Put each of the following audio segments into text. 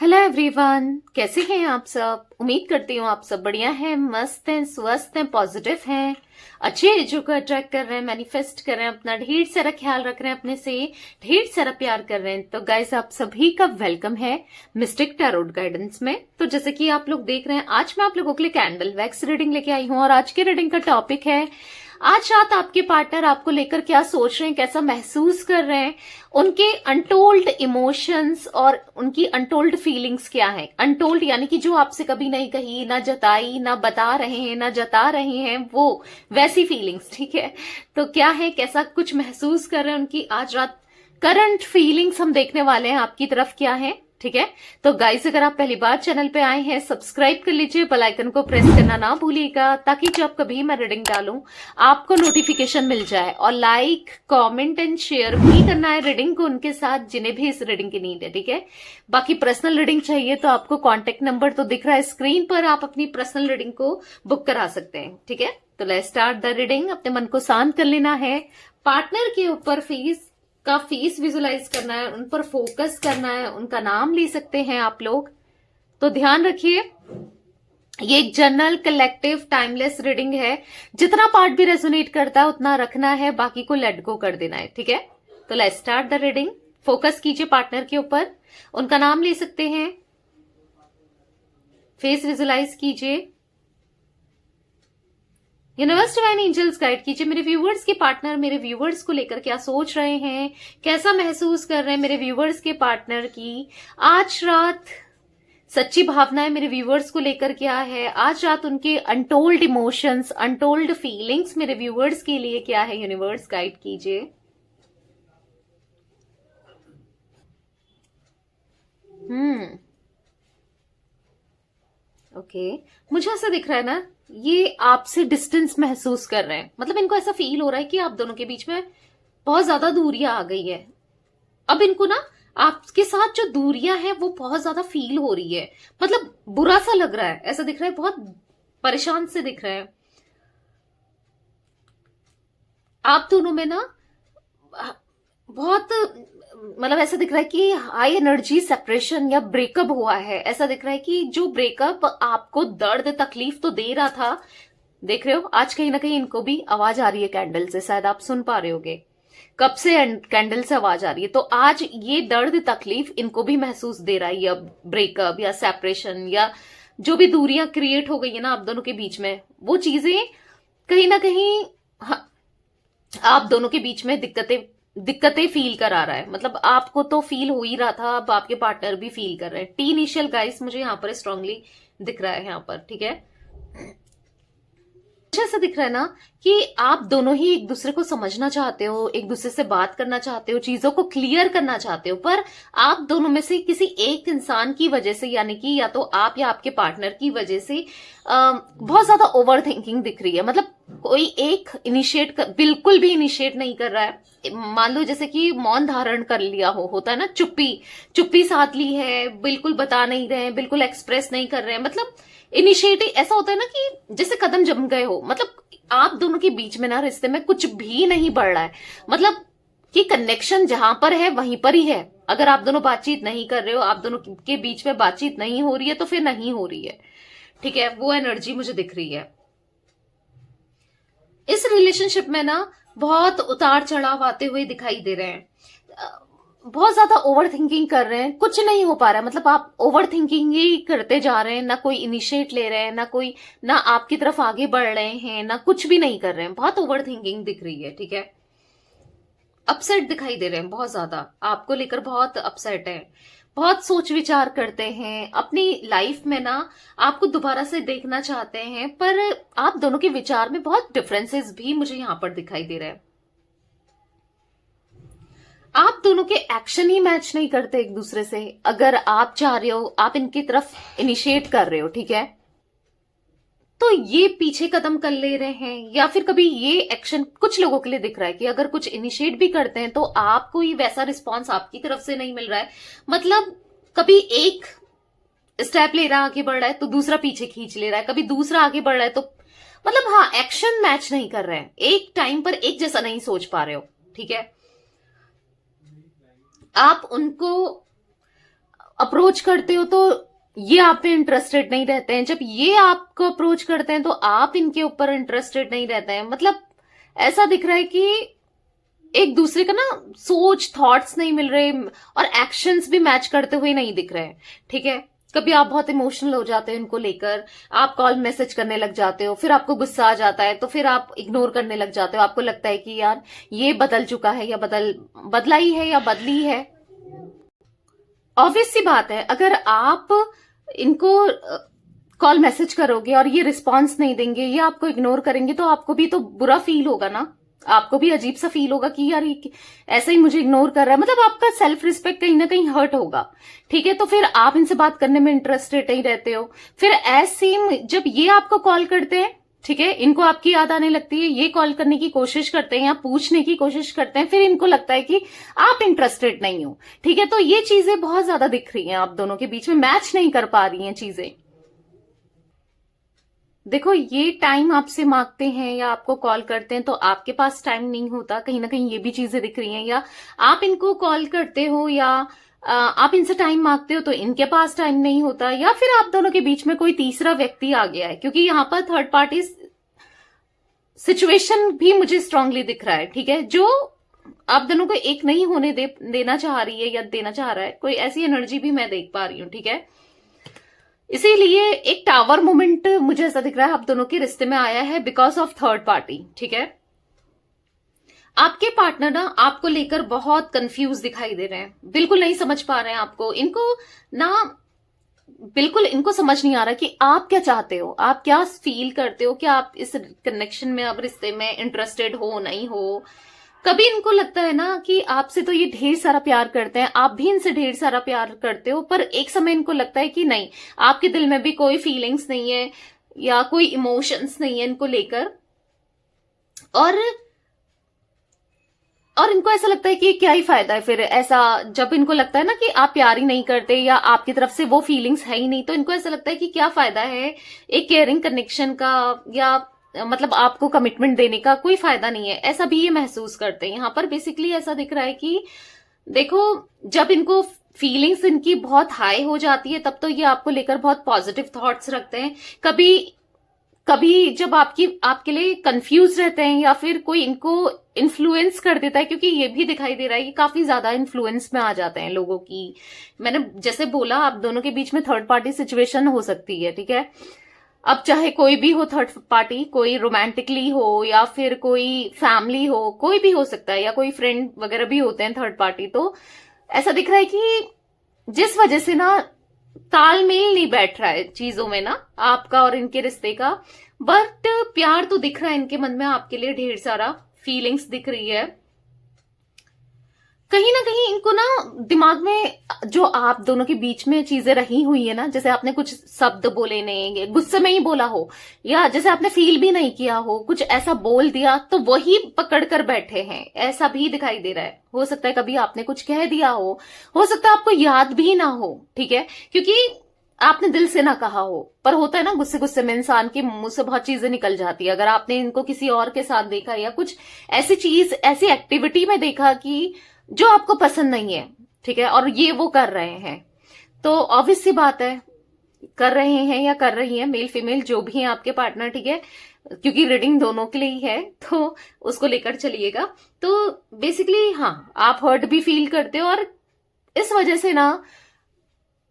Hello everyone, कैसे हैं आप सब। उम्मीद करती हूँ आप सब बढ़िया हैं, मस्त हैं, स्वस्थ हैं, पॉजिटिव हैं, अच्छे एजो को अट्रैक्ट कर रहे हैं, मैनिफेस्ट कर रहे हैं, अपना ढेर सारा ख्याल रख रहे हैं, अपने से ढेर सारा प्यार कर रहे हैं। तो गाइस, आप सभी का वेलकम है मिस्टिक टैरोट गाइडेंस में। तो जैसे कि आप लोग देख रहे हैं, आज मैं आप लोगों के लिए कैंडल वैक्स रीडिंग लेके आई हूँ और आज की रीडिंग का टॉपिक है आज रात आपके पार्टनर आपको लेकर क्या सोच रहे हैं, कैसा महसूस कर रहे हैं, उनके अनटोल्ड इमोशंस और उनकी अनटोल्ड फीलिंग्स क्या है। अनटोल्ड यानी कि जो आपसे कभी नहीं कही, ना जताई, ना बता रहे हैं, ना जता रहे हैं, वो वैसी फीलिंग्स। ठीक है, तो क्या है, कैसा कुछ महसूस कर रहे हैं, उनकी आज रात करंट फीलिंग्स हम देखने वाले हैं आपकी तरफ क्या है। ठीक है, तो गाइस, अगर आप पहली बार चैनल पे आए हैं, सब्सक्राइब कर लीजिए, बेल आइकन को प्रेस करना ना भूलिएगा, ताकि जब कभी मैं रीडिंग डालूं आपको नोटिफिकेशन मिल जाए। और लाइक, कमेंट एंड शेयर भी करना है रीडिंग को उनके साथ जिन्हें भी इस रीडिंग की नीड है। ठीक है, बाकी पर्सनल रीडिंग चाहिए तो आपको कॉन्टेक्ट नंबर तो दिख रहा है स्क्रीन पर, आप अपनी पर्सनल रीडिंग को बुक करा सकते हैं। ठीक है, तो लेट्स स्टार्ट द रीडिंग। अपने मन को शांत कर लेना है, पार्टनर के ऊपर फेस विजुलाइज करना है, उन पर फोकस करना है, उनका नाम ले सकते हैं आप लोग। तो ध्यान रखिए, ये एक जनरल कलेक्टिव टाइमलेस रीडिंग है। जितना पार्ट भी रेजोनेट करता है उतना रखना है, बाकी को लेट गो कर देना है। ठीक है, तो let's start the reading. Focus कीजिए पार्टनर के ऊपर, उनका नाम ले सकते हैं, फेस विजुलाइज कीजिए। यूनिवर्स डिवाइन एंजल्स गाइड कीजिए मेरे व्यूवर्स के पार्टनर मेरे व्यूवर्स को लेकर क्या सोच रहे हैं, कैसा महसूस कर रहे हैं मेरे व्यूवर्स के पार्टनर की आज रात। सच्ची भावनाएं मेरे व्यूवर्स को लेकर क्या है आज रात, उनके अनटोल्ड इमोशंस, अनटोल्ड फीलिंग्स मेरे व्यूवर्स के लिए क्या है, यूनिवर्स गाइड कीजिए। ओके, मुझे ऐसा दिख रहा है ना, ये आपसे डिस्टेंस महसूस कर रहे हैं। मतलब इनको ऐसा फील हो रहा है कि आप दोनों के बीच में बहुत ज्यादा दूरियां आ गई है। अब इनको ना आपके साथ जो दूरियां हैं वो बहुत ज्यादा फील हो रही है। मतलब बुरा सा लग रहा है, ऐसा दिख रहा है, बहुत परेशान से दिख रहे हैं आप दोनों में ना। बहुत मतलब ऐसा दिख रहा है कि हाई एनर्जी सेपरेशन या ब्रेकअप हुआ है। ऐसा दिख रहा है कि जो ब्रेकअप आपको दर्द तकलीफ तो दे रहा था, देख रहे हो आज कहीं ना कहीं इनको भी आवाज आ रही है कैंडल से, शायद आप सुन पा रहे होगे कब से कैंडल से आवाज आ रही है। तो आज ये दर्द तकलीफ इनको भी महसूस दे रहा है, या ब्रेकअप या सेपरेशन या जो भी दूरियां क्रिएट हो गई है ना आप दोनों के बीच में, वो चीजें कहीं ना कहीं आप दोनों के बीच में दिक्कतें फील करा रहा है। मतलब आपको तो फील हो ही रहा था, अब आपके पार्टनर भी फील कर रहे हैं। टी इनिशियल गाइस मुझे यहाँ पर स्ट्रांगली दिख रहा है यहाँ पर। ठीक है, मुझे ऐसा दिख रहा है ना कि आप दोनों ही एक दूसरे को समझना चाहते हो, एक दूसरे से बात करना चाहते हो, चीजों को क्लियर करना चाहते हो, पर आप दोनों में से किसी एक इंसान की वजह से, यानी कि या तो आप या आपके पार्टनर की वजह से बहुत ज्यादा ओवर थिंकिंग दिख रही है। मतलब कोई एक बिल्कुल भी इनिशिएट नहीं कर रहा है। मान लो जैसे कि मौन धारण कर लिया होता है ना, चुप्पी साध ली है, बिल्कुल बता नहीं रहे हैं, बिल्कुल एक्सप्रेस नहीं कर रहे हैं। मतलब इनिशिएटिव ऐसा होता है ना कि जैसे कदम जम गए हो। मतलब आप दोनों के बीच में ना रिश्ते में कुछ भी नहीं बढ़ रहा है। मतलब कि कनेक्शन जहां पर है वहीं पर ही है। अगर आप दोनों बातचीत नहीं कर रहे हो, आप दोनों के बीच में बातचीत नहीं हो रही है, तो फिर नहीं हो रही है। ठीक है, वो एनर्जी मुझे दिख रही है। इस रिलेशनशिप में ना बहुत उतार चढ़ाव आते हुए दिखाई दे रहे हैं। बहुत ज्यादा ओवर थिंकिंग कर रहे हैं, कुछ नहीं हो पा रहा है। मतलब आप ओवर थिंकिंग ही करते जा रहे हैं, ना कोई इनिशिएट ले रहे हैं, ना आपकी तरफ आगे बढ़ रहे हैं, ना कुछ भी नहीं कर रहे हैं। बहुत ओवर थिंकिंग दिख रही है। ठीक है, अपसेट दिखाई दे रहे हैं, बहुत ज्यादा आपको लेकर बहुत अपसेट है, बहुत सोच विचार करते हैं अपनी लाइफ में ना, आपको दोबारा से देखना चाहते हैं, पर आप दोनों के विचार में बहुत डिफरेंसेस भी मुझे यहां पर दिखाई दे रहे हैं। आप दोनों के एक्शन ही मैच नहीं करते एक दूसरे से। अगर आप चाह रहे हो, आप इनकी तरफ इनिशिएट कर रहे हो, ठीक है, तो ये पीछे कदम कर ले रहे हैं, या फिर कभी ये एक्शन कुछ लोगों के लिए दिख रहा है कि अगर कुछ इनिशिएट भी करते हैं तो आपको ही वैसा रिस्पॉन्स आपकी तरफ से नहीं मिल रहा है। मतलब कभी एक स्टेप ले रहा है, आगे बढ़ रहा है, तो दूसरा पीछे खींच ले रहा है, कभी दूसरा आगे बढ़ रहा है, तो मतलब हाँ, एक्शन मैच नहीं कर रहे हैं, एक टाइम पर एक जैसा नहीं सोच पा रहे हो। ठीक है, आप उनको अप्रोच करते हो तो ये आप पे इंटरेस्टेड नहीं रहते हैं, जब ये आपको अप्रोच करते हैं तो आप इनके ऊपर इंटरेस्टेड नहीं रहते हैं। मतलब ऐसा दिख रहा है कि एक दूसरे का ना सोच, थॉट्स नहीं मिल रहे और एक्शंस भी मैच करते हुए नहीं दिख रहे हैं। ठीक है, कभी आप बहुत इमोशनल हो जाते हो इनको लेकर, आप कॉल मैसेज करने लग जाते हो, फिर आपको गुस्सा आ जाता है तो फिर आप इग्नोर करने लग जाते हो। आपको लगता है कि यार ये बदल चुका है या बदला ही है या बदली है। ऑब्वियस सी बात है, अगर आप इनको कॉल मैसेज करोगे और ये रिस्पॉन्स नहीं देंगे या आपको इग्नोर करेंगे तो आपको भी तो बुरा फील होगा ना, आपको भी अजीब सा फील होगा कि यार ये ऐसा ही मुझे इग्नोर कर रहा है। मतलब आपका सेल्फ रिस्पेक्ट कहीं ना कहीं हर्ट होगा। ठीक है, तो फिर आप इनसे बात करने में इंटरेस्टेड नहीं रहते हो। फिर ऐसे जब ये आपको कॉल करते हैं, ठीक है, इनको आपकी याद आने लगती है, ये कॉल करने की कोशिश करते हैं या पूछने की कोशिश करते हैं, फिर इनको लगता है कि आप इंटरेस्टेड नहीं हो। ठीक है, तो ये चीजें बहुत ज्यादा दिख रही हैं आप दोनों के बीच में, मैच नहीं कर पा रही हैं चीजें। देखो, ये टाइम आपसे मांगते हैं या आपको कॉल करते हैं तो आपके पास टाइम नहीं होता, कहीं ना कहीं ये भी चीजें दिख रही हैं। या आप इनको कॉल करते हो या आप इनसे टाइम मांगते हो तो इनके पास टाइम नहीं होता, या फिर आप दोनों के बीच में कोई तीसरा व्यक्ति आ गया है, क्योंकि यहाँ पर थर्ड पार्टी सिचुएशन भी मुझे स्ट्रांगली दिख रहा है। ठीक है, जो आप दोनों को एक नहीं होने देना चाह रही है या देना चाह रहा है, कोई ऐसी एनर्जी भी मैं देख पा रही हूं। ठीक है, इसीलिए एक टावर मोमेंट मुझे ऐसा दिख रहा है आप दोनों के रिश्ते में आया है बिकॉज ऑफ थर्ड पार्टी। ठीक है, आपके पार्टनर ना आपको लेकर बहुत कंफ्यूज दिखाई दे रहे हैं, बिल्कुल नहीं समझ पा रहे हैं आपको। इनको ना बिल्कुल इनको समझ नहीं आ रहा कि आप क्या चाहते हो, आप क्या फील करते हो, क्या आप इस कनेक्शन में, अब रिश्ते में इंटरेस्टेड हो नहीं हो। कभी इनको लगता है ना कि आपसे तो ये ढेर सारा प्यार करते हैं, आप भी इनसे ढेर सारा प्यार करते हो, पर एक समय इनको लगता है कि नहीं, आपके दिल में भी कोई फीलिंग्स नहीं है या कोई इमोशंस नहीं है इनको लेकर। और इनको ऐसा लगता है कि क्या ही फायदा है फिर ऐसा, जब इनको लगता है ना कि आप प्यार ही नहीं करते या आपकी तरफ से वो फीलिंग्स है ही नहीं, तो इनको ऐसा लगता है कि क्या फायदा है एक केयरिंग कनेक्शन का, या मतलब आपको कमिटमेंट देने का कोई फायदा नहीं है, ऐसा भी ये महसूस करते हैं। यहाँ पर बेसिकली ऐसा दिख रहा है कि देखो, जब इनको फीलिंग्स इनकी बहुत हाई हो जाती है तब तो ये आपको लेकर बहुत पॉजिटिव थॉट्स रखते हैं। कभी कभी जब आपके लिए कंफ्यूज रहते हैं या फिर कोई इनको इन्फ्लुएंस कर देता है, क्योंकि ये भी दिखाई दे रहा है कि काफी ज्यादा इन्फ्लुएंस में आ जाते हैं लोगों की। मैंने जैसे बोला, आप दोनों के बीच में थर्ड पार्टी सिचुएशन हो सकती है। ठीक है, अब चाहे कोई भी हो थर्ड पार्टी, कोई रोमांटिकली हो या फिर कोई फैमिली हो, कोई भी हो सकता है, या कोई फ्रेंड वगैरह भी होते हैं थर्ड पार्टी। तो ऐसा दिख रहा है कि जिस वजह से ना तालमेल नहीं बैठ रहा है चीजों में ना आपका और इनके रिश्ते का, बट प्यार तो दिख रहा है इनके मन में आपके लिए, ढेर सारा फीलिंग्स दिख रही है। कहीं ना कहीं इनको ना दिमाग में जो आप दोनों के बीच में चीजें रही हुई है ना, जैसे आपने कुछ शब्द बोले नहीं, गुस्से में ही बोला हो, या जैसे आपने फील भी नहीं किया हो, कुछ ऐसा बोल दिया तो वही पकड़ कर बैठे हैं, ऐसा भी दिखाई दे रहा है। हो सकता है कभी आपने कुछ कह दिया हो सकता है आपको याद भी ना हो। ठीक है, क्योंकि आपने दिल से ना कहा हो, पर होता है ना गुस्से गुस्से में इंसान के मुंह से बहुत चीजें निकल जाती है। अगर आपने इनको किसी और के साथ देखा या कुछ ऐसी चीज, ऐसी एक्टिविटी में देखा कि जो आपको पसंद नहीं है, ठीक है, और ये वो कर रहे हैं, तो ऑब्वियस सी बात है, कर रहे हैं या कर रही हैं, मेल फीमेल जो भी है आपके पार्टनर। ठीक है, क्योंकि रीडिंग दोनों के लिए ही है तो उसको लेकर चलिएगा। तो बेसिकली हाँ, आप हर्ट भी फील करते हो और इस वजह से ना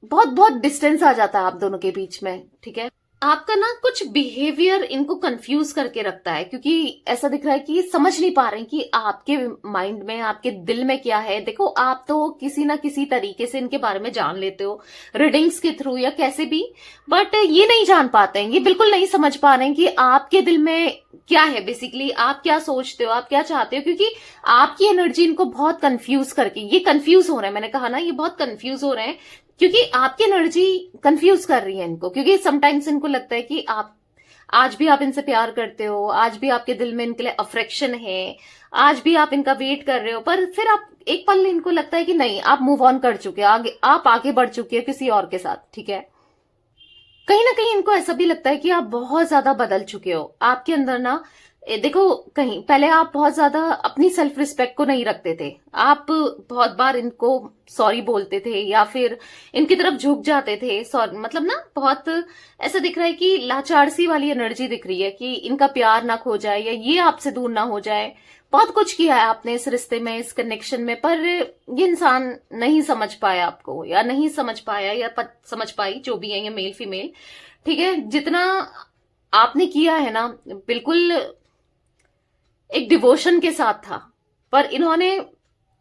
बहुत बहुत डिस्टेंस आ जाता है आप दोनों के बीच में। ठीक है, आपका ना कुछ बिहेवियर इनको कंफ्यूज करके रखता है, क्योंकि ऐसा दिख रहा है कि ये समझ नहीं पा रहे हैं कि आपके माइंड में, आपके दिल में क्या है। देखो, आप तो किसी ना किसी तरीके से इनके बारे में जान लेते हो, रीडिंग्स के थ्रू या कैसे भी, बट ये नहीं जान पाते हैं, ये बिल्कुल नहीं समझ पा रहे हैं कि आपके दिल में क्या है, बेसिकली आप क्या सोचते हो, आप क्या चाहते हो, क्योंकि आपकी एनर्जी इनको बहुत कंफ्यूज करके, ये कंफ्यूज हो रहे हैं, मैंने कहा ना ये बहुत कंफ्यूज हो रहे हैं, क्योंकि आपकी एनर्जी कंफ्यूज कर रही है इनको। क्योंकि समटाइम्स इनको लगता है कि आप आज भी आप इनसे प्यार करते हो, आज भी आपके दिल में इनके लिए अफेक्शन है, आज भी आप इनका वेट कर रहे हो, पर फिर आप एक पल इनको लगता है कि नहीं, आप मूव ऑन कर चुके हो, आप आगे बढ़ चुके हो किसी और के साथ। ठीक है, कहीं ना कहीं इनको ऐसा भी लगता है कि आप बहुत ज्यादा बदल चुके हो, आपके अंदर ना देखो, कहीं पहले आप बहुत ज्यादा अपनी सेल्फ रिस्पेक्ट को नहीं रखते थे। आप बहुत बार इनको सॉरी बोलते थे या फिर इनकी तरफ झुक जाते थे। सॉरी मतलब ना, बहुत ऐसा दिख रहा है कि लाचार सी वाली एनर्जी दिख रही है कि इनका प्यार ना खो जाए या ये आपसे दूर ना हो जाए। बहुत कुछ किया है आपने इस रिश्ते में, इस कनेक्शन में, पर ये इंसान नहीं समझ पाया आपको, या नहीं समझ पाया या समझ पाई, जो भी है, ये मेल फीमेल, ठीक है। जितना आपने किया है ना, बिल्कुल एक डिवोशन के साथ था, पर इन्होंने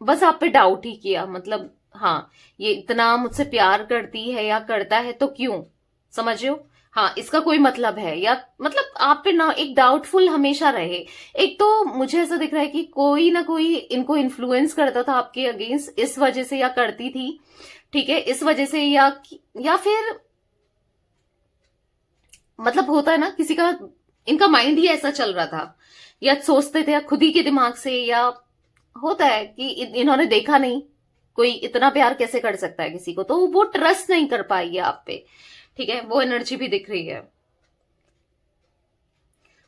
बस आप पे डाउट ही किया। मतलब हाँ, ये इतना मुझसे प्यार करती है या करता है तो क्यों, समझ रहे हो? हाँ, इसका कोई मतलब है, या मतलब आप पे ना एक डाउटफुल हमेशा रहे। एक तो मुझे ऐसा दिख रहा है कि कोई ना कोई इनको इन्फ्लुएंस करता था आपके अगेंस्ट, इस वजह से, या करती थी, ठीक है, इस वजह से, या फिर मतलब होता है ना किसी का, इनका माइंड ही ऐसा चल रहा था, या सोचते थे या खुद ही के दिमाग से, या होता है कि इन्होंने देखा नहीं कोई इतना प्यार कैसे कर सकता है किसी को, तो वो ट्रस्ट नहीं कर पाई है आप पे, ठीक है। वो एनर्जी भी दिख रही है।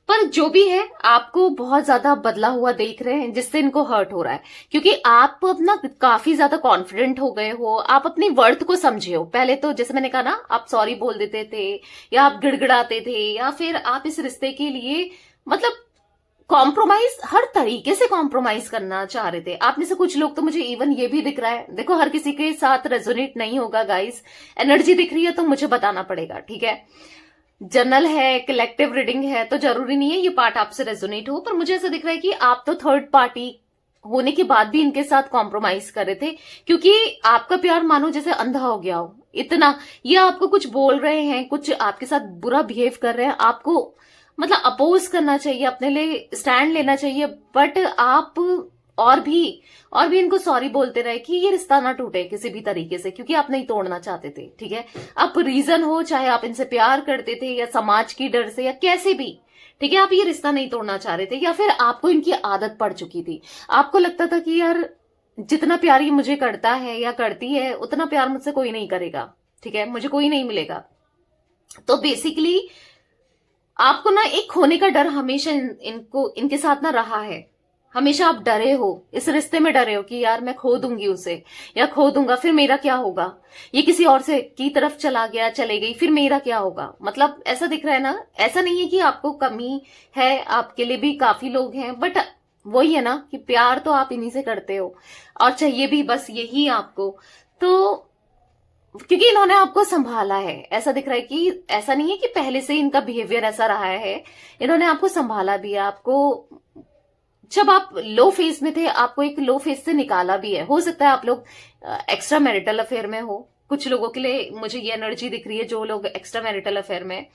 पर जो भी है, आपको बहुत ज्यादा बदला हुआ देख रहे हैं, जिससे इनको हर्ट हो रहा है, क्योंकि आप अपना काफी ज्यादा कॉन्फिडेंट हो गए हो, आप अपनी वर्थ को समझे हो। पहले तो जैसे मैंने कहा ना, आप सॉरी बोल देते थे, या आप गिड़गिड़ाते थे, या फिर आप इस रिश्ते के लिए मतलब कॉम्प्रोमाइज, हर तरीके से कॉम्प्रोमाइज करना चाह रहे थे। आप में से कुछ लोग तो मुझे इवन ये भी दिख रहा है, देखो हर किसी के साथ रेजोनेट नहीं होगा गाइस, एनर्जी दिख रही है तो मुझे बताना पड़ेगा, ठीक है। जनरल है, कलेक्टिव रीडिंग है, तो जरूरी नहीं है ये पार्ट आपसे रेजोनेट हो, पर मुझे ऐसा दिख रहा है कि आप तो थर्ड पार्टी होने के बाद भी इनके साथ कॉम्प्रोमाइज कर रहे थे, क्योंकि आपका प्यार मानो जैसे अंधा हो गया हो इतना। ये आपको कुछ बोल रहे हैं, कुछ आपके साथ बुरा बिहेव कर रहे हैं, आपको मतलब अपोज करना चाहिए, अपने लिए स्टैंड लेना चाहिए, बट आप और भी इनको सॉरी बोलते रहे कि ये रिश्ता ना टूटे किसी भी तरीके से, क्योंकि आप नहीं तोड़ना चाहते थे, ठीक है। आप रीजन हो, चाहे आप इनसे प्यार करते थे या समाज की डर से या कैसे भी, ठीक है, आप ये रिश्ता नहीं तोड़ना चाह रहे थे, या फिर आपको इनकी आदत पड़ चुकी थी। आपको लगता था कि यार जितना प्यार ये मुझे करता है या करती है, उतना प्यार मुझसे कोई नहीं करेगा, ठीक है, मुझे कोई नहीं मिलेगा। तो बेसिकली आपको ना एक खोने का डर हमेशा इनके साथ ना रहा है। हमेशा आप डरे हो, इस रिश्ते में डरे हो कि यार मैं खो दूंगी उसे, या खो दूंगा, फिर मेरा क्या होगा, ये किसी और से की तरफ चला गया, चले गई, फिर मेरा क्या होगा। मतलब ऐसा दिख रहा है ना, ऐसा नहीं है कि आपको कमी है, आपके लिए भी काफी लोग हैं, बट वही है ना कि प्यार तो आप इन्हीं से करते हो, और चाहिए भी बस यही आपको। तो क्योंकि इन्होंने आपको संभाला है, ऐसा दिख रहा है कि ऐसा नहीं है कि पहले से इनका बिहेवियर ऐसा रहा है, इन्होंने आपको संभाला भी है। आपको जब आप लो फेज में थे, आपको एक लो फेज से निकाला भी है। हो सकता है आप लोग एक्स्ट्रा मैरिटल अफेयर में हो, कुछ लोगों के लिए मुझे ये एनर्जी दिख रही है जो लोग एक्स्ट्रा मैरिटल अफेयर में,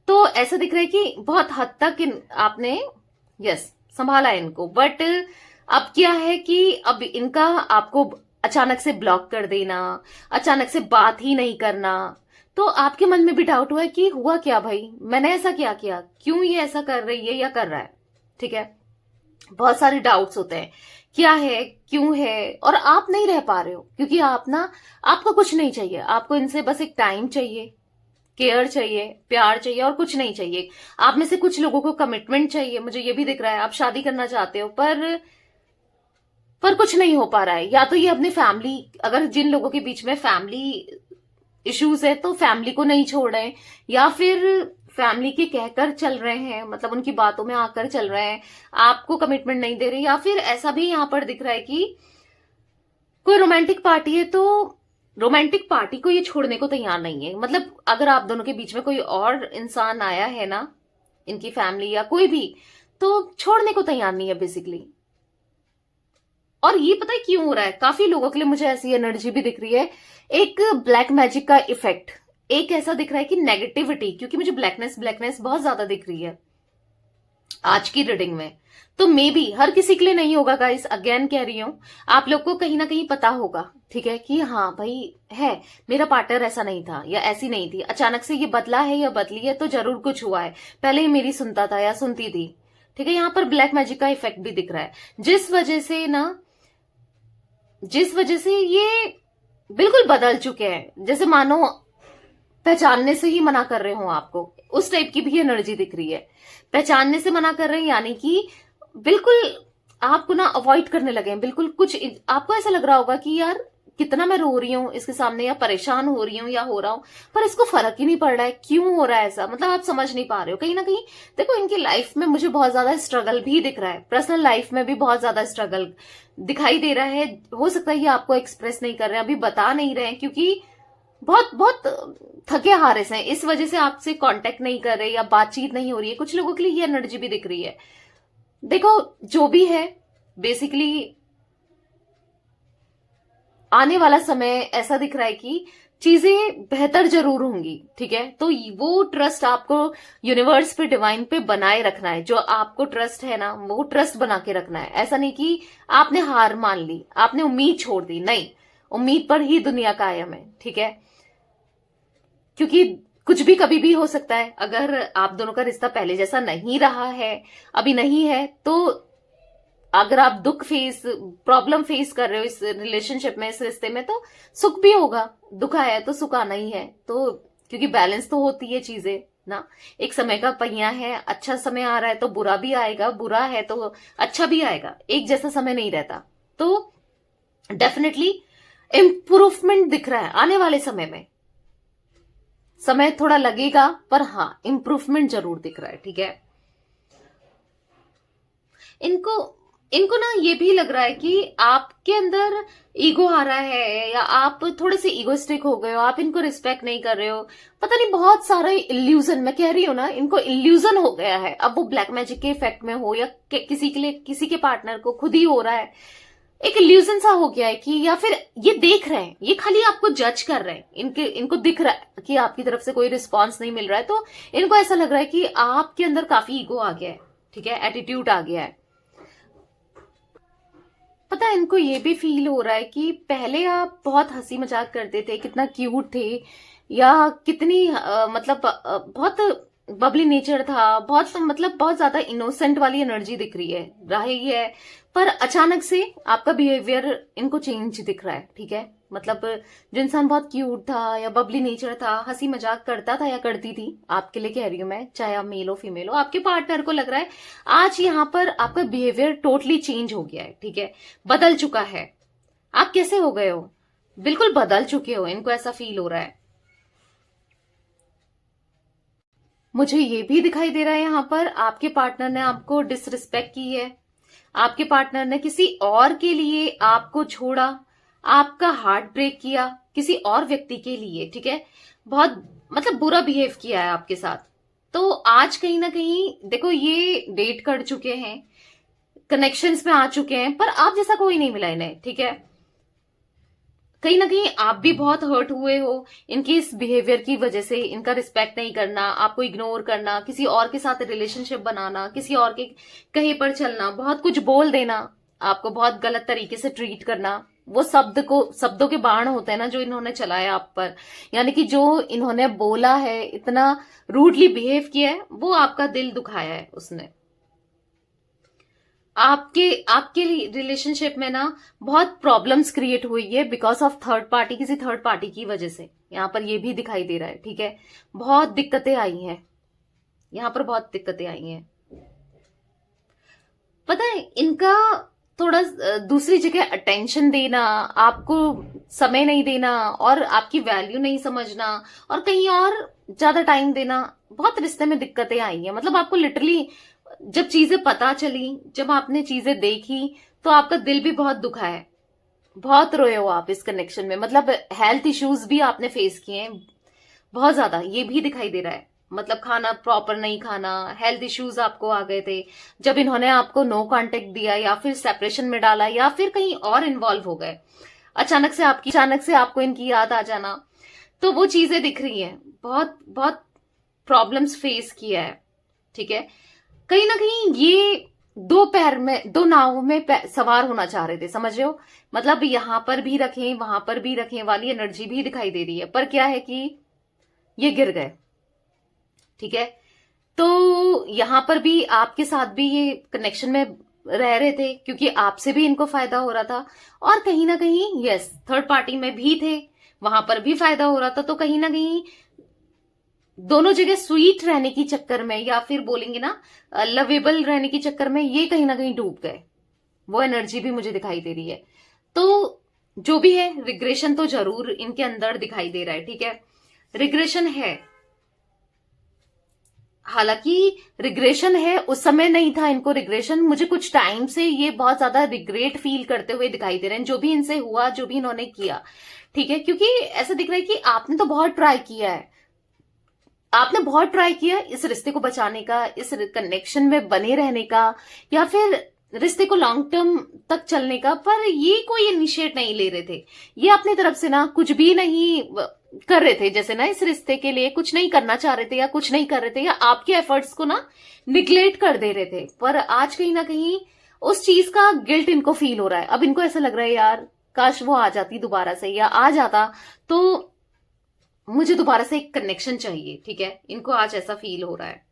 तो ऐसा दिख रहा है कि बहुत हद तक आपने यस संभाला है इनको। बट अब क्या है कि अब इनका आपको अचानक से ब्लॉक कर देना, अचानक से बात ही नहीं करना, तो आपके मन में भी डाउट हुआ है कि हुआ क्या भाई, मैंने ऐसा क्या किया, क्यों ये ऐसा कर रही है या कर रहा है, ठीक है। बहुत सारे डाउट्स होते हैं, क्या है, क्यों है, और आप नहीं रह पा रहे हो, क्योंकि आपको कुछ नहीं चाहिए, आपको इनसे बस एक टाइम चाहिए, केयर चाहिए, प्यार चाहिए, और कुछ नहीं चाहिए। आप में से कुछ लोगों को कमिटमेंट चाहिए, मुझे ये भी दिख रहा है, आप शादी करना चाहते हो, पर कुछ नहीं हो पा रहा है। या तो ये अपनी फैमिली, अगर जिन लोगों के बीच में फैमिली इश्यूज है तो फैमिली को नहीं छोड़ रहे हैं, या फिर फैमिली के कहकर चल रहे हैं, मतलब उनकी बातों में आकर चल रहे हैं, आपको कमिटमेंट नहीं दे रहे, या फिर ऐसा भी यहां पर दिख रहा है कि कोई रोमांटिक पार्टी है तो रोमांटिक पार्टी को ये छोड़ने को तैयार नहीं है। मतलब अगर आप दोनों के बीच में कोई और इंसान आया है ना, इनकी फैमिली या कोई भी, तो छोड़ने को तैयार नहीं है बेसिकली। और ये पता है क्यों हो रहा है, काफी लोगों के लिए मुझे ऐसी एनर्जी भी दिख रही है, एक ब्लैक मैजिक का इफेक्ट, एक ऐसा दिख रहा है कि नेगेटिविटी, क्योंकि मुझे ब्लैकनेस बहुत ज्यादा दिख रही है आज की रीडिंग में। तो मे बी हर किसी के लिए नहीं होगा गाइस, अगेन कह रही हूं, आप लोग को कहीं ना कहीं पता होगा, ठीक है, कि हाँ भाई है, मेरा पार्टनर ऐसा नहीं था या ऐसी नहीं थी, अचानक से ये बदला है या बदली है तो जरूर कुछ हुआ है, पहले ही मेरी सुनता था या सुनती थी, ठीक है। यहां पर ब्लैक मैजिक का इफेक्ट भी दिख रहा है, जिस वजह से ये बिल्कुल बदल चुके हैं। जैसे मानो पहचानने से ही मना कर रहे हो आपको, उस टाइप की भी एनर्जी दिख रही है। पहचानने से मना कर रहे हैं यानी कि बिल्कुल आपको ना अवॉइड करने लगे हैं, बिल्कुल कुछ आपको ऐसा लग रहा होगा कि यार कितना मैं रो रही हूं इसके सामने, या परेशान हो रही हूं या हो रहा हूं, पर इसको फर्क ही नहीं पड़ रहा है, क्यों हो रहा है ऐसा, मतलब आप समझ नहीं पा रहे हो। कहीं ना कहीं देखो इनकी लाइफ में मुझे बहुत ज्यादा स्ट्रगल भी दिख रहा है, पर्सनल लाइफ में भी बहुत ज्यादा स्ट्रगल दिखाई दे रहा है। हो सकता है ये आपको एक्सप्रेस नहीं कर रहे हैं, अभी बता नहीं रहे हैं, क्योंकि बहुत बहुत थके हारे से हैं, इस वजह से आपसे कांटेक्ट नहीं कर रहे या बातचीत नहीं हो रही है। कुछ लोगों के लिए ये एनर्जी भी दिख रही है। देखो जो भी है, बेसिकली आने वाला समय ऐसा दिख रहा है कि चीजें बेहतर जरूर होंगी, ठीक है। तो वो ट्रस्ट आपको यूनिवर्स पे, डिवाइन पे बनाए रखना है। जो आपको ट्रस्ट है ना, वो ट्रस्ट बना के रखना है। ऐसा नहीं कि आपने हार मान ली, आपने उम्मीद छोड़ दी, नहीं, उम्मीद पर ही दुनिया कायम है, ठीक है। क्योंकि कुछ भी कभी भी हो सकता है। अगर आप दोनों का रिश्ता पहले जैसा नहीं रहा है, अभी नहीं है, तो अगर आप दुख फेस, प्रॉब्लम फेस कर रहे हो इस रिलेशनशिप में, इस रिश्ते में, तो सुख भी होगा। दुख आया है तो सुख आना ही है, तो क्योंकि बैलेंस तो होती है चीजें ना। एक समय का पहिया है, अच्छा समय आ रहा है तो बुरा भी आएगा, बुरा है तो अच्छा भी आएगा, एक जैसा समय नहीं रहता। तो डेफिनेटली इम्प्रूवमेंट दिख रहा है आने वाले समय में। समय थोड़ा लगेगा, पर हाँ इम्प्रूवमेंट जरूर दिख रहा है, ठीक है। इनको ना ये भी लग रहा है कि आपके अंदर ईगो आ रहा है, या आप थोड़े से ईगोस्टिक हो गए हो, आप इनको रिस्पेक्ट नहीं कर रहे हो, पता नहीं, बहुत सारा इल्यूजन, मैं कह रही हूं ना, इनको इल्यूजन हो गया है। अब वो ब्लैक मैजिक के इफेक्ट में हो, या किसी के लिए, किसी के पार्टनर को खुद ही हो रहा है, एक इल्यूजन सा हो गया है कि, या फिर ये देख रहे हैं, ये खाली आपको जज कर रहे हैं, इनको दिख रहा है कि आपकी तरफ से कोई रिस्पॉन्स नहीं मिल रहा है, तो इनको ऐसा लग रहा है कि आपके अंदर काफी ईगो आ गया है, ठीक है, एटीट्यूड आ गया है। पता है इनको ये भी फील हो रहा है कि पहले आप बहुत हंसी मजाक करते थे, कितना क्यूट थे, या कितनी मतलब बहुत बबली नेचर था, बहुत मतलब बहुत ज्यादा इनोसेंट वाली एनर्जी दिख रही है। पर अचानक से आपका बिहेवियर इनको चेंज दिख रहा है, ठीक है। मतलब जो इंसान बहुत क्यूट था या बबली नेचर था, हंसी मजाक करता था या करती थी, आपके लिए कह रही हूं मैं, चाहे आप मेल हो फीमेल हो, आपके पार्टनर को लग रहा है आज यहाँ पर आपका बिहेवियर टोटली चेंज हो गया है, ठीक है, बदल चुका है। आप कैसे हो गए हो, बिल्कुल बदल चुके हो, इनको ऐसा फील हो रहा है। मुझे ये भी दिखाई दे रहा है यहाँ पर आपके पार्टनर ने आपको डिसरिस्पेक्ट की है, आपके पार्टनर ने किसी और के लिए आपको छोड़ा, आपका हार्ट ब्रेक किया किसी और व्यक्ति के लिए, ठीक है, बहुत मतलब बुरा बिहेव किया है आपके साथ। तो आज कहीं ना कहीं देखो ये डेट कर चुके हैं, कनेक्शंस में आ चुके हैं, पर आप जैसा कोई नहीं मिला इन्हें, ठीक है। कहीं ना कहीं आप भी बहुत हर्ट हुए हो इनकी इस बिहेवियर की वजह से, इनका रिस्पेक्ट नहीं करना, आपको इग्नोर करना, किसी और के साथ रिलेशनशिप बनाना, किसी और के कहीं पर चलना, बहुत कुछ बोल देना, आपको बहुत गलत तरीके से ट्रीट करना, वो शब्दों के बाण होते हैं ना जो इन्होंने चलाया आप पर, यानी कि जो इन्होंने बोला है, इतना रूडली बिहेव किया है, वो आपका दिल दुखाया है उसने। आपके आपके रिलेशनशिप में ना बहुत प्रॉब्लम्स क्रिएट हुई है बिकॉज ऑफ थर्ड पार्टी, किसी थर्ड पार्टी की वजह से, यहां पर ये भी दिखाई दे रहा है, ठीक है। बहुत दिक्कतें आई हैं यहां पर, बहुत दिक्कतें आई हैं। पता है इनका थोड़ा दूसरी जगह अटेंशन देना, आपको समय नहीं देना, और आपकी वैल्यू नहीं समझना, और कहीं और ज्यादा टाइम देना, बहुत रिश्ते में दिक्कतें आई हैं। मतलब आपको लिटरली जब चीजें पता चली, जब आपने चीजें देखी, तो आपका दिल भी बहुत दुखा है, बहुत रोए हो आप इस कनेक्शन में। मतलब हेल्थ इश्यूज भी आपने फेस किए हैं बहुत ज्यादा, ये भी दिखाई दे रहा है। मतलब खाना प्रॉपर नहीं खाना, हेल्थ इश्यूज आपको आ गए थे जब इन्होंने आपको नो कांटेक्ट दिया, या फिर सेपरेशन में डाला, या फिर कहीं और इन्वॉल्व हो गए, अचानक से आपको इनकी याद आ जाना, तो वो चीजें दिख रही हैं। बहुत बहुत प्रॉब्लम्स फेस किया है, ठीक है। कहीं ना कहीं ये दो पैर में, दो नावों में सवार होना चाह रहे थे, समझ रहे हो। मतलब यहां पर भी रखें वहां पर भी रखें वाली एनर्जी भी दिखाई दे रही है, पर क्या है कि ये गिर गए, ठीक है। तो यहां पर भी आपके साथ भी ये कनेक्शन में रह रहे थे क्योंकि आपसे भी इनको फायदा हो रहा था, और कहीं ना कहीं यस थर्ड पार्टी में भी थे, वहां पर भी फायदा हो रहा था। तो कहीं ना कहीं दोनों जगह स्वीट रहने की चक्कर में, या फिर बोलेंगे ना लवेबल रहने की चक्कर में, ये कहीं ना कहीं डूब गए। वो एनर्जी भी मुझे दिखाई दे रही है। तो जो भी है, रिग्रेशन तो जरूर इनके अंदर दिखाई दे रहा है, ठीक है, रिग्रेशन है। हालांकि रिग्रेशन है, उस समय नहीं था इनको रिग्रेशन, मुझे कुछ टाइम से ये बहुत ज्यादा रिग्रेट फील करते हुए दिखाई दे रहे हैं, जो भी इनसे हुआ, जो भी इन्होंने किया, ठीक है। क्योंकि ऐसा दिख रहा है कि आपने तो बहुत ट्राई किया है, आपने बहुत ट्राई किया इस रिश्ते को बचाने का, इस कनेक्शन में बने रहने का, या फिर रिश्ते को लॉन्ग टर्म तक चलने का, पर ये कोई इनिशिएट नहीं ले रहे थे। ये अपनी तरफ से ना कुछ भी नहीं कर रहे थे, जैसे ना इस रिश्ते के लिए कुछ नहीं करना चाह रहे थे, या कुछ नहीं कर रहे थे, या आपके एफर्ट्स को ना निग्लेक्ट कर दे रहे थे। पर आज कहीं ना कहीं उस चीज का गिल्ट इनको फील हो रहा है। अब इनको ऐसा लग रहा है, यार काश वो आ जाती दोबारा से, या आ जाता तो मुझे दोबारा से एक कनेक्शन चाहिए, ठीक है। इनको आज ऐसा फील हो रहा है।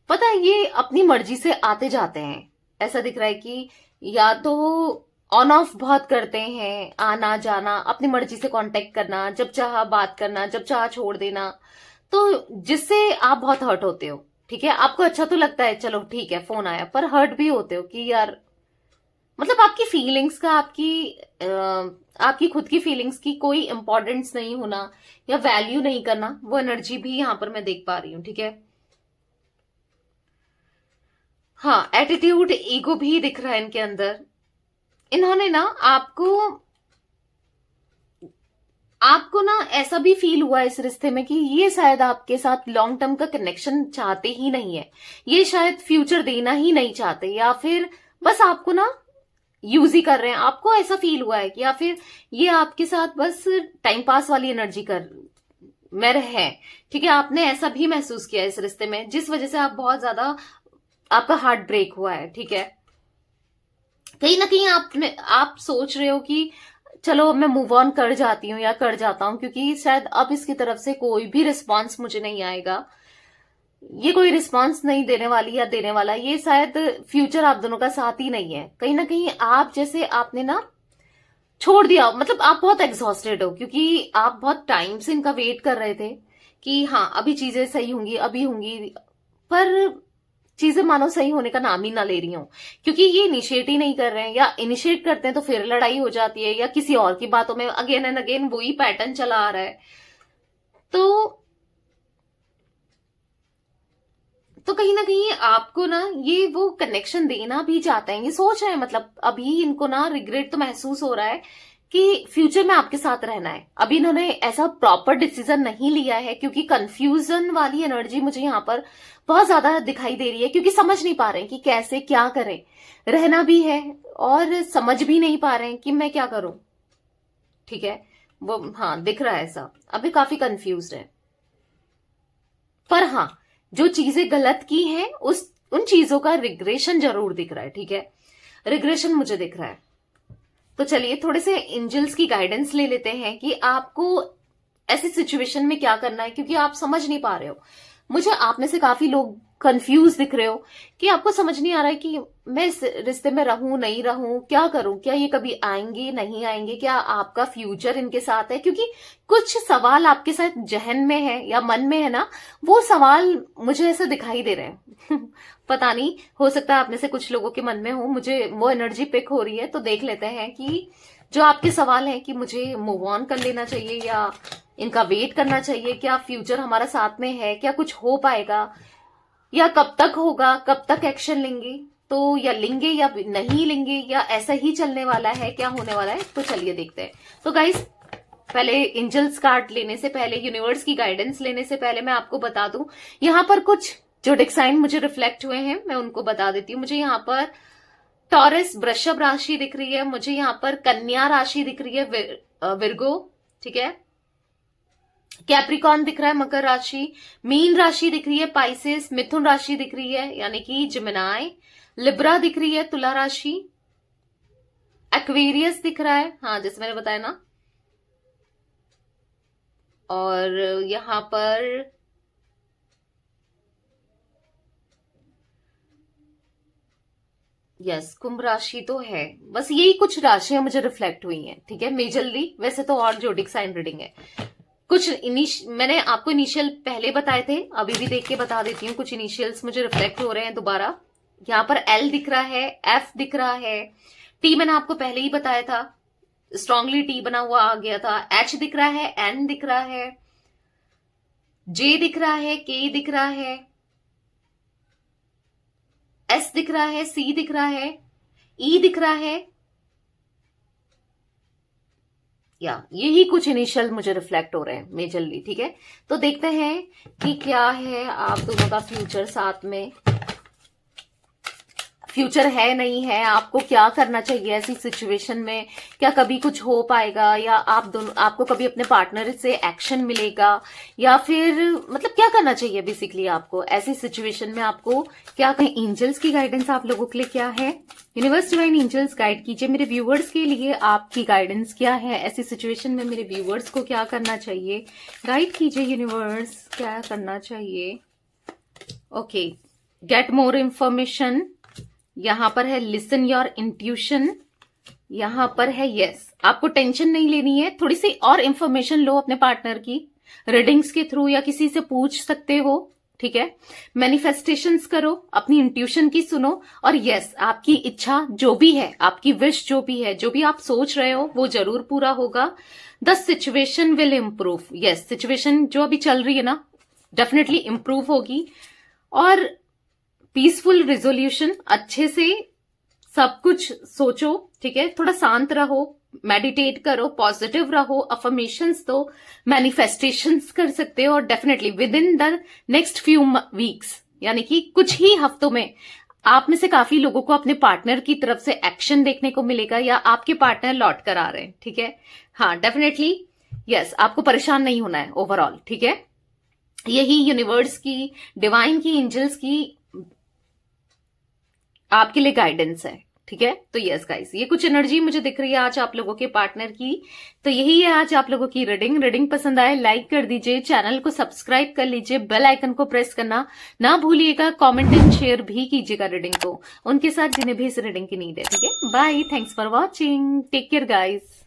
पता है, ये अपनी मर्जी से आते जाते हैं। ऐसा दिख रहा है कि या तो ऑन ऑफ बहुत करते हैं, आना जाना, अपनी मर्जी से कांटेक्ट करना, जब चाहा बात करना, जब चाहा छोड़ देना, तो जिससे आप बहुत हर्ट होते हो, ठीक है। आपको अच्छा तो लगता है, चलो ठीक है फोन आया, पर हर्ट भी होते हो कि यार, मतलब आपकी फीलिंग्स का, आपकी खुद की फीलिंग्स की कोई इंपॉर्टेंस नहीं होना, या वैल्यू नहीं करना, वो एनर्जी भी यहां पर मैं देख पा रही हूं, ठीक है। हाँ, एटीट्यूड, ईगो भी दिख रहा है इनके अंदर। इन्होंने ना आपको आपको ना ऐसा भी फील हुआ इस रिश्ते में कि ये शायद आपके साथ लॉन्ग टर्म का कनेक्शन चाहते ही नहीं है, ये शायद फ्यूचर देना ही नहीं चाहते, या फिर बस आपको ना यूज ही कर रहे हैं। आपको ऐसा फील हुआ है कि, या फिर ये आपके साथ बस टाइम पास वाली एनर्जी कर में रहे, ठीक है। आपने ऐसा भी महसूस किया इस रिश्ते में, जिस वजह से आप बहुत ज्यादा, आपका हार्ट ब्रेक हुआ है, ठीक है। कहीं ना कहीं आप सोच रहे हो कि चलो मैं मूव ऑन कर जाती हूँ या कर जाता हूँ, क्योंकि शायद अब इसकी तरफ से कोई भी रिस्पॉन्स मुझे नहीं आएगा, ये कोई रिस्पॉन्स नहीं देने वाली या देने वाला, ये शायद फ्यूचर आप दोनों का साथ ही नहीं है। कहीं ना कहीं आप जैसे आपने ना छोड़ दिया, मतलब आप बहुत एग्जॉस्टेड हो, क्योंकि आप बहुत टाइम से इनका वेट कर रहे थे कि हाँ अभी चीजें सही होंगी, अभी होंगी, पर चीजें मानो सही होने का नाम ही ना ले रही हूं, क्योंकि ये इनिशिएट ही नहीं कर रहे हैं, या इनिशिएट करते हैं तो फिर लड़ाई हो जाती है, या किसी और की बातों में अगेन एंड अगेन वही पैटर्न चला आ रहा है। तो कहीं ना कहीं आपको ना ये वो कनेक्शन देना भी चाहते हैं, ये सोच रहे हैं, मतलब अभी इनको ना रिग्रेट तो महसूस हो रहा है कि फ्यूचर में आपके साथ रहना है। अभी इन्होंने ऐसा प्रॉपर डिसीजन नहीं लिया है, क्योंकि कंफ्यूजन वाली एनर्जी मुझे यहाँ पर बहुत ज्यादा दिखाई दे रही है, क्योंकि समझ नहीं पा रहे हैं कि कैसे क्या करें, रहना भी है और समझ भी नहीं पा रहे हैं कि मैं क्या करूं, ठीक है। वो हाँ दिख रहा है ऐसा, अभी काफी कंफ्यूज है। पर हाँ, जो चीजें गलत की हैं उन चीजों का रिग्रेशन जरूर दिख रहा है, ठीक है, रिग्रेशन मुझे दिख रहा है। तो चलिए थोड़े से एंजल्स की गाइडेंस ले लेते हैं कि आपको ऐसी सिचुएशन में क्या करना है, क्योंकि आप समझ नहीं पा रहे हो। मुझे आप में से काफी लोग कंफ्यूज दिख रहे हो कि आपको समझ नहीं आ रहा है कि मैं इस रिश्ते में रहूं नहीं रहूं, क्या करूं, क्या ये कभी आएंगे नहीं आएंगे, क्या आपका फ्यूचर इनके साथ है, क्योंकि कुछ सवाल आपके साथ जहन में है या मन में है ना, वो सवाल मुझे ऐसा दिखाई दे रहे हैं पता नहीं, हो सकता है आप में से कुछ लोगों के मन में हो, मुझे वो एनर्जी पिक हो रही है। तो देख लेते हैं कि जो आपके सवाल हैं कि मुझे मूव ऑन कर लेना चाहिए या इनका वेट करना चाहिए, क्या फ्यूचर हमारा साथ में है, क्या कुछ हो पाएगा, या कब तक होगा, कब तक एक्शन लेंगे, तो या लेंगे या नहीं लेंगे, या ऐसा ही चलने वाला है, क्या होने वाला है। तो चलिए देखते हैं। तो गाइस, पहले एंजल्स कार्ड लेने से पहले, यूनिवर्स की गाइडेंस लेने से पहले मैं आपको बता दूं, यहां पर कुछ जोडिक साइन मुझे रिफ्लेक्ट हुए हैं, मैं उनको बता देती हूँ। मुझे यहाँ पर टॉरस वृषभ राशि दिख रही है, मुझे यहाँ पर कन्या राशि दिख रही है, विर्गो, ठीक है, कैप्रिकॉन दिख रहा है, मकर राशि, मीन राशि दिख रही है, पाइसेस, मिथुन राशि दिख रही है यानी कि जिमिनाई, लिब्रा दिख रही है, तुला राशि, एक्वेरियस दिख रहा है, हाँ जैसे मैंने बताया ना, और यहां पर यस कुंभ राशि तो है। बस यही कुछ राशियां मुझे रिफ्लेक्ट हुई हैं, ठीक है, मेजरली। वैसे तो और जोडिक साइन रीडिंग है, मैंने आपको इनिशियल पहले बताए थे, अभी भी देख के बता देती हूँ। कुछ इनिशियल्स मुझे रिफ्लेक्ट हो रहे हैं दोबारा। यहाँ पर एल दिख रहा है, एफ दिख रहा है, टी मैंने आपको पहले ही बताया था, स्ट्रांगली टी बना हुआ आ गया था। एच दिख रहा है, एन दिख रहा है, जे दिख रहा है, के दिख रहा है, एस दिख रहा है, सी दिख रहा है, ई दिख रहा है। या यही कुछ इनिशियल मुझे रिफ्लेक्ट हो रहे हैं मेजरली। ठीक है, तो देखते हैं कि क्या है आप दोनों का फ्यूचर साथ में। फ्यूचर है नहीं है, आपको क्या करना चाहिए ऐसी सिचुएशन में? क्या कभी कुछ हो पाएगा, या आपको कभी अपने पार्टनर से एक्शन मिलेगा, या फिर मतलब क्या करना चाहिए बेसिकली आपको ऐसी सिचुएशन में? आपको क्या कहें, एंजल्स की गाइडेंस आप लोगों के लिए क्या है? यूनिवर्स डिवाइन एंजल्स गाइड कीजिए मेरे व्यूवर्स के लिए, आपकी गाइडेंस क्या है ऐसी सिचुएशन में? मेरे व्यूवर्स को क्या करना चाहिए? गाइड कीजिए यूनिवर्स, क्या करना चाहिए? Okay, get more information. यहां पर है लिसन योर इंट्यूशन। यहां पर है यस, आपको टेंशन नहीं लेनी है, थोड़ी सी और इंफॉर्मेशन लो अपने पार्टनर की, रीडिंग्स के थ्रू या किसी से पूछ सकते हो। ठीक है, मैनिफेस्टेशंस करो, अपनी इंट्यूशन की सुनो, और यस, आपकी इच्छा जो भी है, आपकी विश जो भी है, जो भी आप सोच रहे हो वो जरूर पूरा होगा। The situation will improve. Yes, situation जो अभी चल रही है ना, डेफिनेटली इम्प्रूव होगी। और पीसफुल रिजोल्यूशन, अच्छे से सब कुछ सोचो। ठीक है, थोड़ा शांत रहो, मेडिटेट करो, पॉजिटिव रहो, अफर्मेशंस दो, मैनिफेस्टेशंस कर सकते हो। और definitely with in the next few weeks, यानी कि कुछ ही हफ्तों में, आप में से काफी लोगों को अपने पार्टनर की तरफ से एक्शन देखने को मिलेगा, या आपके पार्टनर लौट कर आ रहे हैं। ठीक है, हाँ डेफिनेटली यस, आपको परेशान नहीं होना है ओवरऑल। ठीक है, यही यूनिवर्स की, डिवाइन की, एंजल्स की आपके लिए गाइडेंस है। ठीक है, तो यस गाइस, ये कुछ एनर्जी मुझे दिख रही है आज आप लोगों के पार्टनर की। तो यही है आज आप लोगों की रीडिंग पसंद आए लाइक कर दीजिए, चैनल को सब्सक्राइब कर लीजिए, बेल आइकन को प्रेस करना ना भूलिएगा, कमेंट एंड शेयर भी कीजिएगा रीडिंग को उनके साथ जिन्हें भी इस रीडिंग की नीड है। ठीक है, bye, thanks for watching, take care guys.